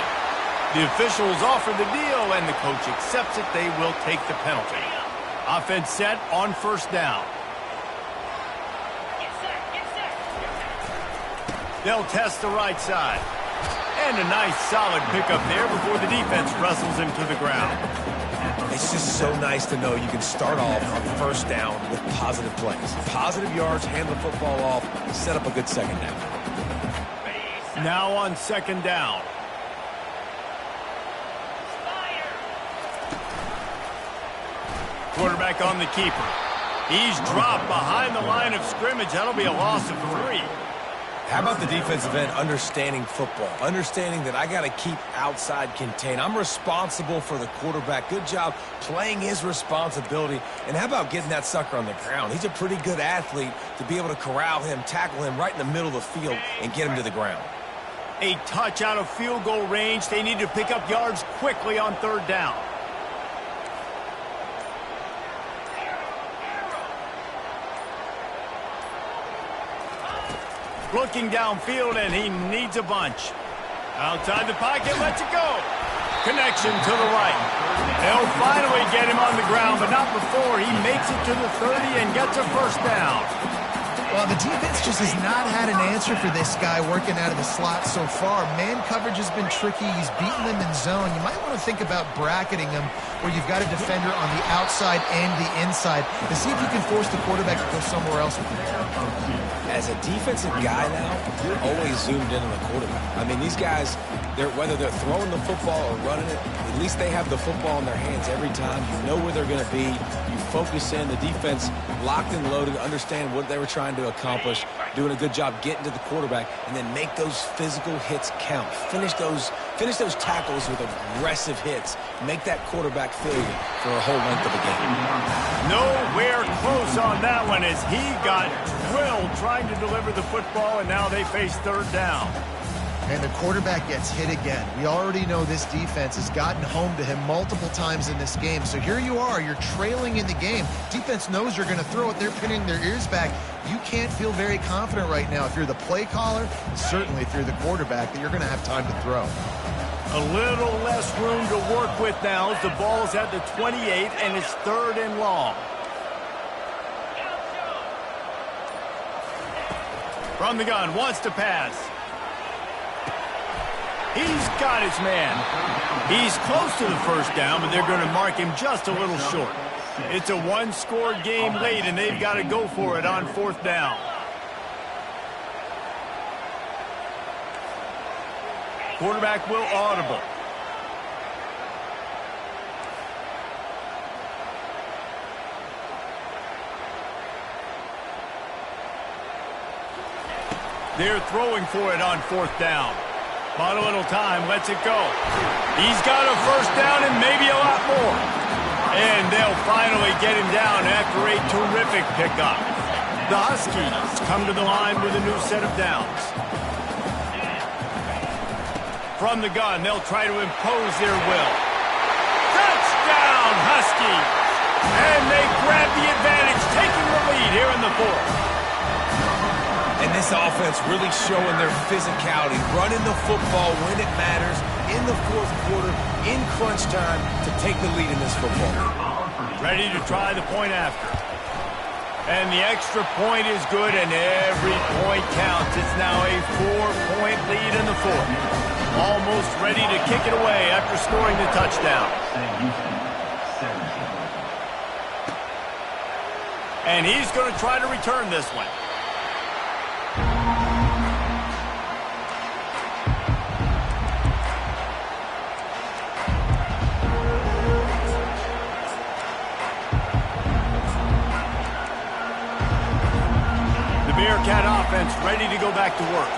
The officials offer the deal, and the coach accepts it. They will take the penalty. Offense set on first down. Get set, get set. They'll test the right side. And a nice solid pickup there before the defense wrestles him to the ground. It's just so nice to know you can start off on first down with positive plays. Positive yards, hand the football off, set up a good second down. Now on second down. Quarterback on the keeper. He's dropped behind the line of scrimmage. That'll be a loss of 3. How about the defensive end understanding football, understanding that I got to keep outside contained. I'm responsible for the quarterback. Good job playing his responsibility. And how about getting that sucker on the ground? He's a pretty good athlete to be able to corral him, tackle him right in the middle of the field and get him to the ground. A touch out of field goal range. They need to pick up yards quickly on third down. Looking downfield, and he needs a bunch. Outside the pocket, lets it go. Connection to the right. They'll finally get him on the ground, but not before he makes it to the 30 and gets a first down. Well, the defense just has not had an answer for this guy working out of the slot so far. Man coverage has been tricky. He's beaten them in zone. You might want to think about bracketing him where you've got a defender on the outside and the inside to see if you can force the quarterback to go somewhere else with him. As a defensive guy now, you're always zoomed in on the quarterback. I mean, these guys, whether they're throwing the football or running it, at least they have the football in their hands every time. You know where they're going to be. You focus in. The defense locked and loaded, understand what they were trying to accomplish, doing a good job getting to the quarterback, and then make those physical hits count. Finish those tackles with aggressive hits. Make that quarterback feel you for a whole length of the game. Nowhere close on that one as he got drilled trying to deliver the football, and now they face third down. And the quarterback gets hit again. We already know this defense has gotten home to him multiple times in this game. So here you are, you're trailing in the game. Defense knows you're going to throw it. They're pinning their ears back. You can't feel very confident right now if you're the play caller, and certainly if you're the quarterback, that you're going to have time to throw. A little less room to work with now as the ball's at the 28 and it's third and long. From the gun, wants to pass. He's got his man. He's close to the first down, but they're going to mark him just a little short. It's a one-score game late, and they've got to go for it on fourth down. Quarterback will audible. They're throwing for it on fourth down. Bought a little time, lets it go. He's got a first down and maybe a lot more. And they'll finally get him down after a terrific pickup. The Huskies come to the line with a new set of downs. From the gun, they'll try to impose their will. Touchdown, Huskies! And they grab the advantage, taking the lead here in the fourth. And this offense really showing their physicality, running the football when it matters, in the fourth quarter, in crunch time, to take the lead in this football game. Ready to try the point after. And the extra point is good, and every point counts. It's now a 4-point lead in the fourth. Almost ready to kick it away after scoring the touchdown. And he's going to try to return this one. The Bearcat offense ready to go back to work.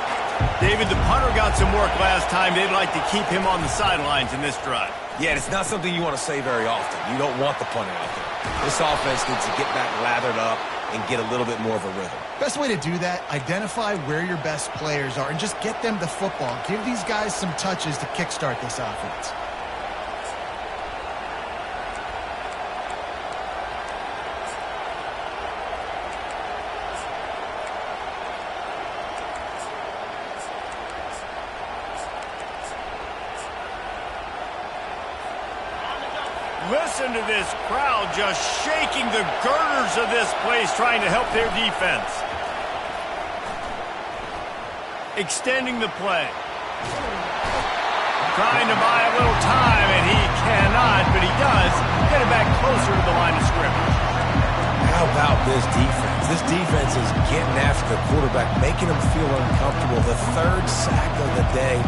David, the punter got some work last time. They'd like to keep him on the sidelines in this drive. Yeah, it's not something you want to say very often. You don't want the punter out there. This offense needs to get back lathered up and get a little bit more of a rhythm. Best way to do that, identify where your best players are and just get them the football. Give these guys some touches to kickstart this offense. Listen to this crowd just shaking the girders of this place, trying to help their defense. Extending the play. Trying to buy a little time, and he cannot, but he does get it back closer to the line of scrimmage. How about this defense? This defense is getting after the quarterback, making him feel uncomfortable. The third sack of the day.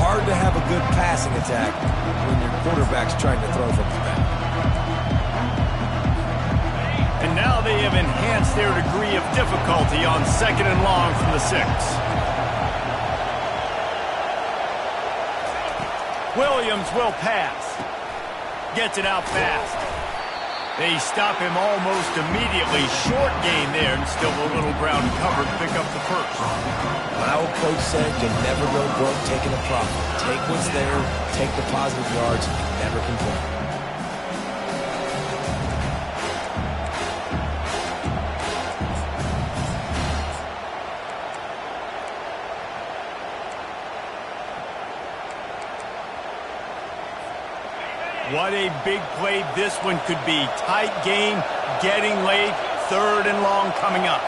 Hard to have a good passing attack when your quarterback's trying to throw from his back. And now they have enhanced their degree of difficulty on 2nd and long from the 6. Williams will pass. Gets it out fast. They stop him almost immediately. Short gain there, and still a little ground covered to pick up the first. My old coach said you never go broke taking a profit. Take what's there, take the positive yards, and never complain. What a big play this one could be. Tight game, getting late, 3rd and long coming up.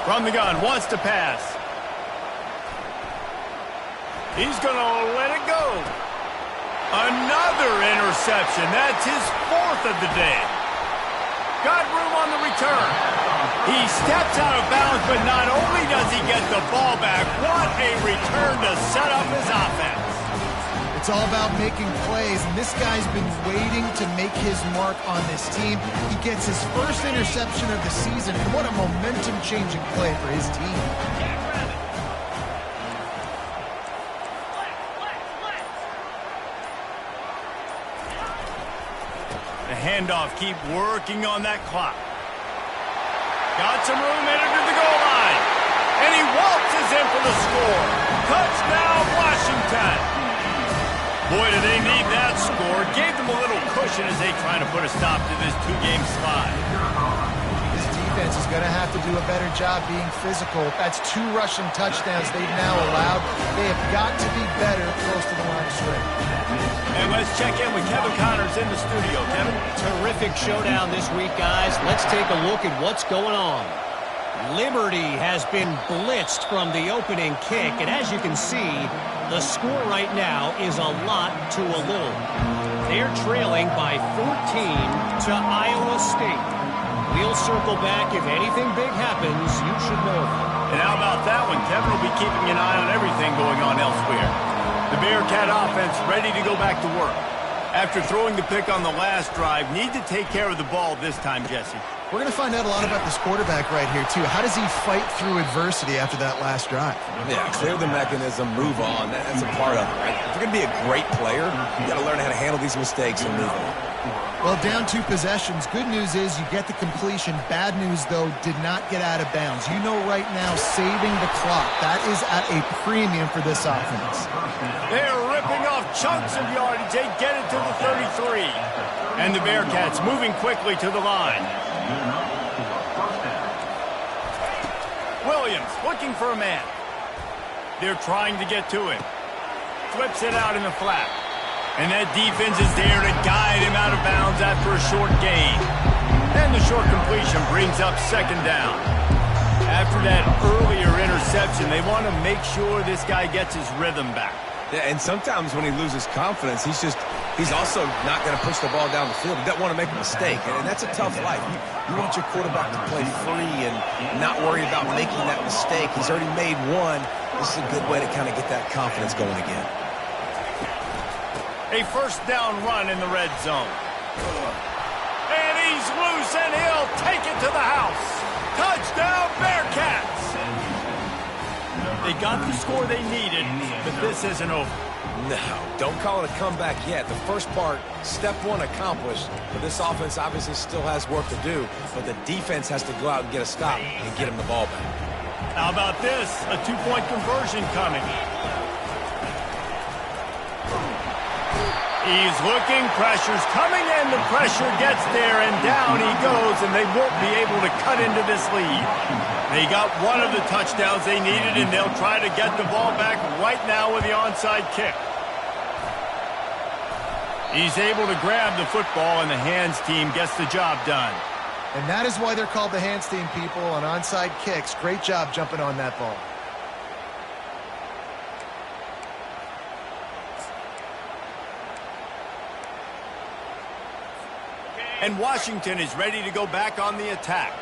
From the gun, wants to pass. He's going to let it go. Another interception. That's his 4th of the day. Got room on the return. He steps out of bounds, but not only does he get the ball back, what a return to set up his offense. It's all about making plays, and this guy's been waiting to make his mark on this team. He gets his first interception of the season, and what a momentum-changing play for his team. The handoff, keep working on that clock. Got some room, headed to the goal line. And he waltzes in for the score. Touchdown, Washington. Boy, do they need that score. Gave them a little cushion as they try to put a stop to this 2-game slide. This defense is going to have to do a better job being physical. That's 2 rushing touchdowns they've now allowed. They have got to be better close to the line of scrimmage. And let's check in with Kevin Connors in the studio. Kevin? Terrific showdown this week, guys. Let's take a look at what's going on. Liberty has been blitzed from the opening kick, and as you can see, the score right now is a lot to a little. They're trailing by 14 to Iowa State. We'll circle back. If anything big happens, you should know that. And how about that one? Kevin will be keeping an eye on everything going on elsewhere. The Bearcat offense ready to go back to work. After throwing the pick on the last drive, need to take care of the ball this time, Jesse. We're going to find out a lot about this quarterback right here, too. How does he fight through adversity after that last drive? Yeah, clear the mechanism, move on. That's a part of it, right? If you're going to be a great player, you got to learn how to handle these mistakes and move on. Well, down 2 possessions. Good news is you get the completion. Bad news, though, did not get out of bounds. You know right now, saving the clock. That is at a premium for this offense. They're ripping off chunks of yardage. They get it to the 33. And the Bearcats moving quickly to the line. Williams looking for a man. They're trying to get to him. Flips it out in the flat. And that defense is there to guide him out of bounds after a short gain. And the short completion brings up 2nd down. After that earlier interception, interception. They want to make sure this guy gets his rhythm back. Yeah, and sometimes when he loses confidence, he's also not going to push the ball down the field. He doesn't want to make a mistake, and that's a tough life. You want your quarterback to play free and not worry about making that mistake. He's already made one. This is a good way to kind of get that confidence going again. A first down run in the red zone. And he's loose, and he'll take it to the house. Touchdown, Bearcats! They got the score they needed, but this isn't over. No, don't call it a comeback yet. The first part, step one accomplished. But this offense obviously still has work to do. But the defense has to go out and get a stop and get him the ball back. How about this? A two-point conversion coming. He's looking, pressure's coming in, the pressure gets there, and down he goes, and they won't be able to cut into this lead. They got one of the touchdowns they needed, and they'll try to get the ball back right now with the onside kick. He's able to grab the football, and the hands team gets the job done. And that is why they're called the hands team, people, on onside kicks. Great job jumping on that ball. And Washington is ready to go back on the attack.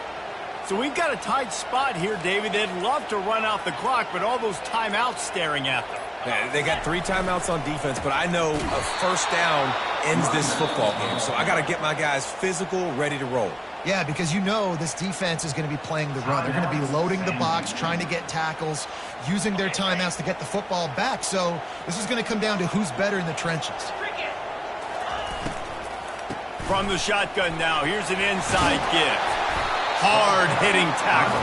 So we've got a tight spot here, David. They'd love to run out the clock, but all those timeouts staring at them. Yeah, they got 3 timeouts on defense, but I know a first down ends this football game. So I got to get my guys physical, ready to roll. Yeah, because you know this defense is going to be playing the run. They're going to be loading the box, trying to get tackles, using their timeouts to get the football back. So this is going to come down to who's better in the trenches. From the shotgun now, here's an inside give. Hard-hitting tackle.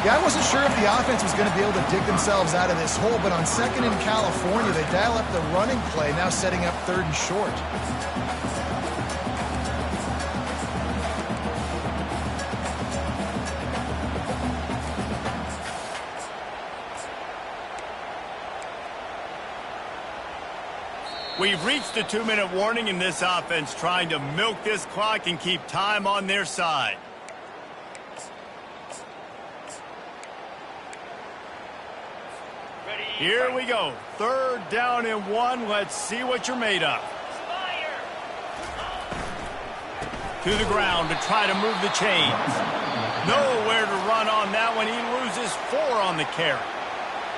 Yeah, I wasn't sure if the offense was going to be able to dig themselves out of this hole, but on second in California, they dial up the running play, now setting up third and short. We've reached a 2-minute warning in this offense, trying to milk this clock and keep time on their side. Here we go. 3rd down and 1. Let's see what you're made of. To the ground to try to move the chains. Nowhere to run on that one. He loses 4 on the carry.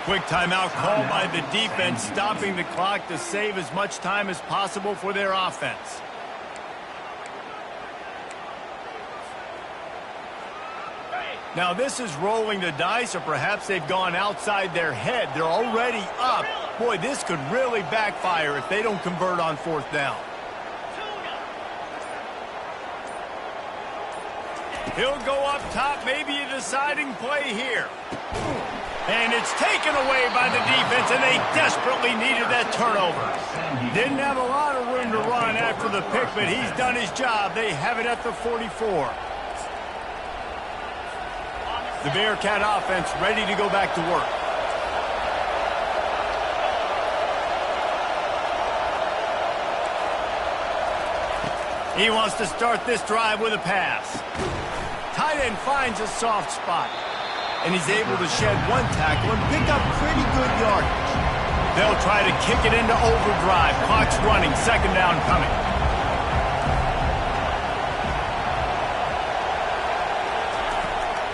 Quick timeout called by the defense, stopping the clock to save as much time as possible for their offense. Now this is rolling the dice, or perhaps they've gone outside their head. They're already up. Boy, this could really backfire if they don't convert on 4th down. He'll go up top, maybe a deciding play here. And it's taken away by the defense, and they desperately needed that turnover. Didn't have a lot of room to run after the pick, but he's done his job. They have it at the 44. The Bearcat offense ready to go back to work. He wants to start this drive with a pass. Tight end finds a soft spot. And he's able to shed 1 tackle and pick up pretty good yardage. They'll try to kick it into overdrive. Clock's running. 2nd down coming.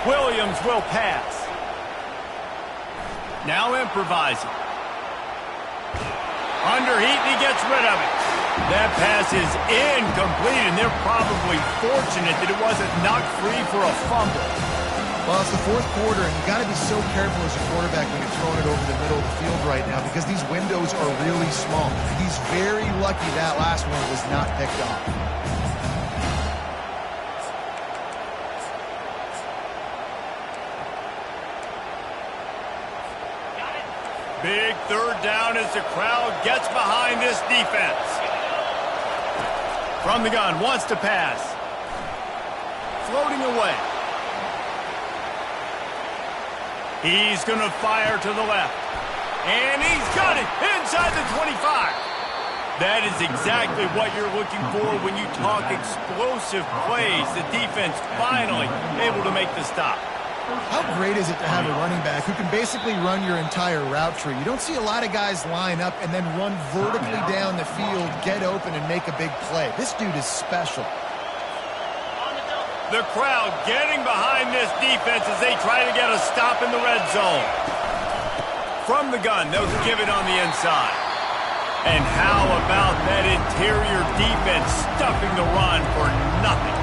Williams will pass. Now improvising. Underheat, and he gets rid of it. That pass is incomplete, and they're probably fortunate that it wasn't knocked free for a fumble. Well, it's the 4th quarter, and you've got to be so careful as a quarterback when you're throwing it over the middle of the field right now because these windows are really small. He's very lucky that last one was not picked off. Big 3rd down as the crowd gets behind this defense. From the gun, wants to pass. Floating away. He's going to fire to the left. And he's got it inside the 25. That is exactly what you're looking for when you talk explosive plays. The defense finally able to make the stop. How great is it to have a running back who can basically run your entire route tree? You don't see a lot of guys line up and then run vertically down the field, get open, and make a big play. This dude is special. The crowd getting behind this defense as they try to get a stop in the red zone. From the gun, they'll give it on the inside. And how about that interior defense stuffing the run for nothing?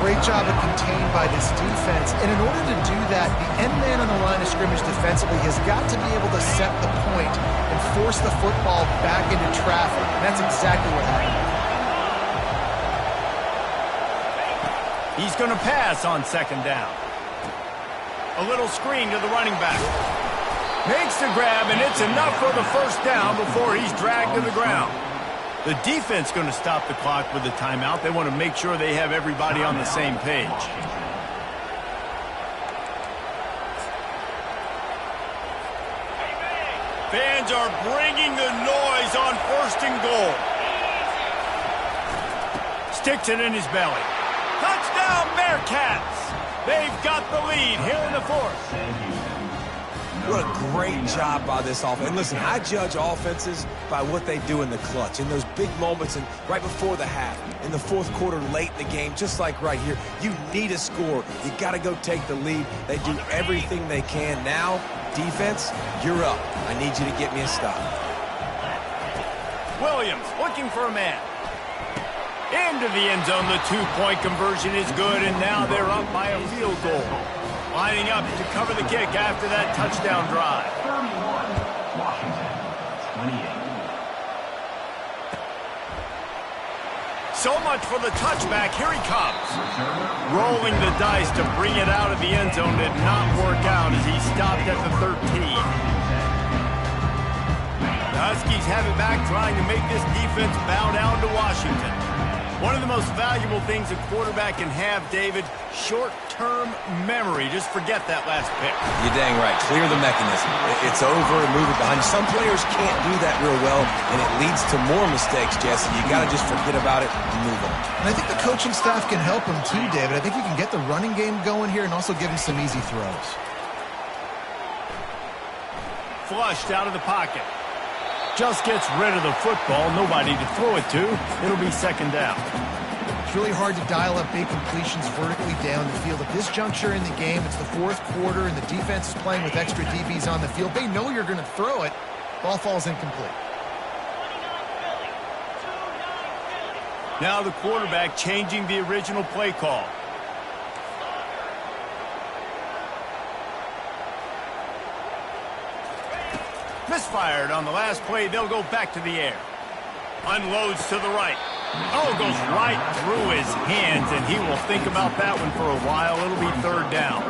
Great job of contained by this defense. And in order to do that, the end man on the line of scrimmage defensively has got to be able to set the point and force the football back into traffic. And that's exactly what happened. He's going to pass on second down. A little screen to the running back. Makes the grab, and it's enough for the first down before he's dragged to the ground. The defense going to stop the clock with the timeout. They want to make sure they have everybody on the same page. Fans are bringing the noise on first and goal. Sticks it in his belly. Touchdown, Bearcats! They've got the lead here in the fourth. What a great job by this offense. And listen, I judge offenses by what they do in the clutch, in those big moments and right before the half, in the fourth quarter, late in the game, just like right here. You need a score. You got to go take the lead. They do everything they can. Now, defense, you're up. I need you to get me a stop. Williams looking for a man. Into the end zone. The two-point conversion is good, and now they're up by a field goal. Lining up to cover the kick after that touchdown drive. 31, Washington, 28. So much for the touchback. Here he comes. Rolling the dice to bring it out of the end zone did not work out as he stopped at the 13. The Huskies have it back, trying to make this defense bow down to Washington. One of the most valuable things a quarterback can have, David, short-term memory. Just forget that last pick. You're dang right. Clear the mechanism. It's over and move it behind. Some players can't do that real well, and it leads to more mistakes, Jesse. You got to just forget about it and move on. And I think the coaching staff can help him too, David. I think you can get the running game going here and also give him some easy throws. Flushed out of the pocket. Just gets rid of the football. Nobody to throw it to. It'll be second down. It's really hard to dial up big completions vertically down the field. At this juncture in the game, it's the fourth quarter, and the defense is playing with extra DBs on the field. They know you're going to throw it. Ball falls incomplete. Now the quarterback changing the original play call. Misfired on the last play. They'll go back to the air. Unloads to the right. Oh, goes right through his hands, and he will think about that one for a while. It'll be third down.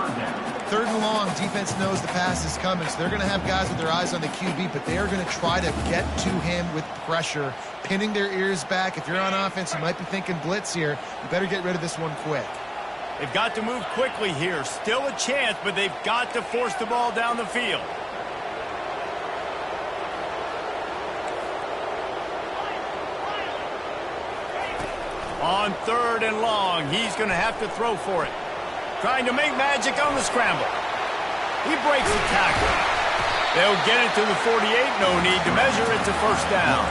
Third and long, defense knows the pass is coming, so they're going to have guys with their eyes on the QB, but they are going to try to get to him with pressure, pinning their ears back. If you're on offense, you might be thinking blitz here. You better get rid of this one quick. They've got to move quickly here. Still a chance, but they've got to force the ball down the field. On third and long, he's going to have to throw for it. Trying to make magic on the scramble. He breaks the tackle. They'll get it to the 48. No need to measure. It's a first down.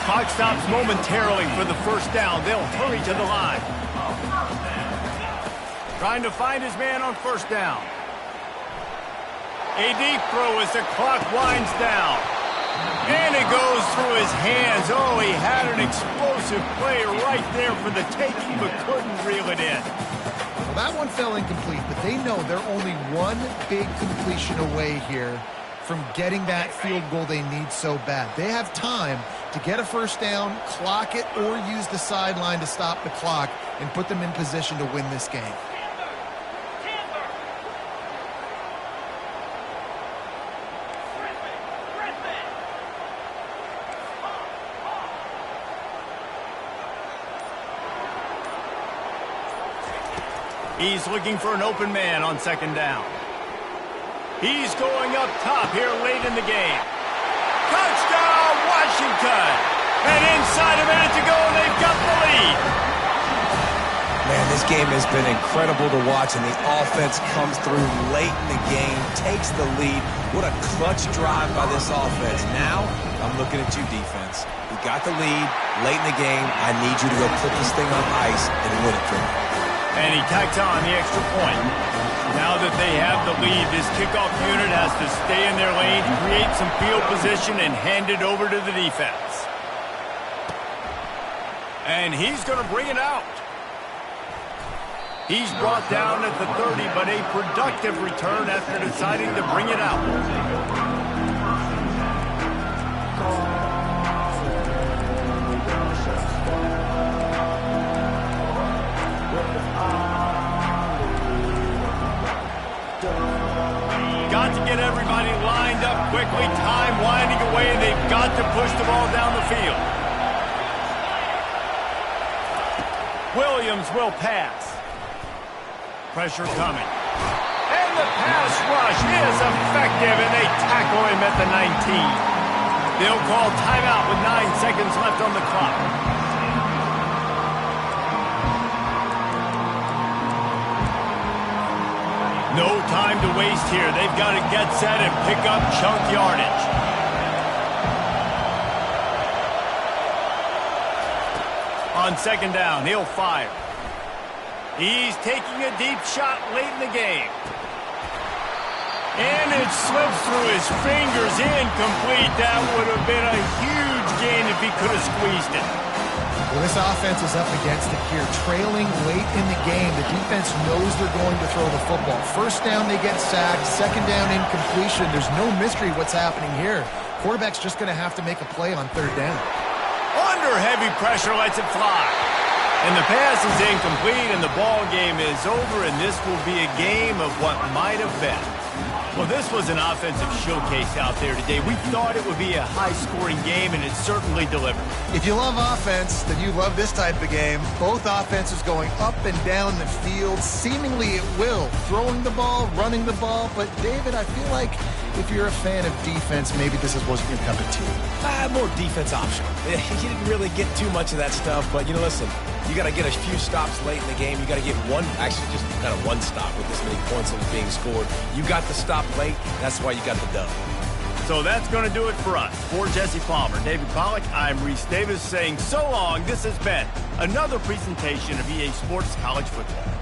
Clock stops momentarily for the first down. They'll hurry to the line. Trying to find his man on first down. A deep throw as the clock winds down. And it goes through his hands. Oh, he had an explosive play right there for the taking, but couldn't reel it in. Well, that one fell incomplete, but they know they're only one big completion away here from getting that field goal they need so bad. They have time to get a first down, clock it, or use the sideline to stop the clock and put them in position to win this game. He's looking for an open man on second down. He's going up top here late in the game. Touchdown, Washington! And inside a minute to go, they've got the lead. Man, this game has been incredible to watch, and the offense comes through late in the game, takes the lead. What a clutch drive by this offense. Now, I'm looking at you, defense. We got the lead late in the game. I need you to go put this thing on ice and win it for me. And he tacks on the extra point. Now that they have the lead, this kickoff unit has to stay in their lane, create some field position, and hand it over to the defense. And he's going to bring it out. He's brought down at the 30, but a productive return after deciding to bring it out. Got to get everybody lined up quickly. Time winding away, and they've got to push the ball down the field. Williams will pass. Pressure coming. And the pass rush is effective, and they tackle him at the 19. They'll call timeout with 9 seconds left on the clock. No time to waste here. They've got to get set and pick up chunk yardage. On second down, he'll fire. He's taking a deep shot late in the game. And it slips through his fingers, incomplete. That would have been a huge gain if he could have squeezed it. Well, this offense is up against it here. Trailing late in the game, the defense knows they're going to throw the football. First down, they get sacked. Second down, incompletion. There's no mystery what's happening here. Quarterback's just going to have to make a play on third down. Under heavy pressure, lets it fly. And the pass is incomplete, and the ball game is over, and this will be a game of what might have been. Well, this was an offensive showcase out there today. We thought it would be a high-scoring game, and it certainly delivered. If you love offense, then you love this type of game. Both offenses going up and down the field, seemingly at will. Throwing the ball, running the ball. But, David, I feel like if you're a fan of defense, maybe this wasn't your cup of tea. More defense optional. He didn't really get too much of that stuff, but, listen, you got to get a few stops late in the game. You got to get actually just kind of one stop with this many points that was being scored. You got the stop late. That's why you got the dub. So that's going to do it for us. For Jesse Palmer, David Pollack, I'm Reese Davis saying so long. This has been another presentation of EA Sports College Football.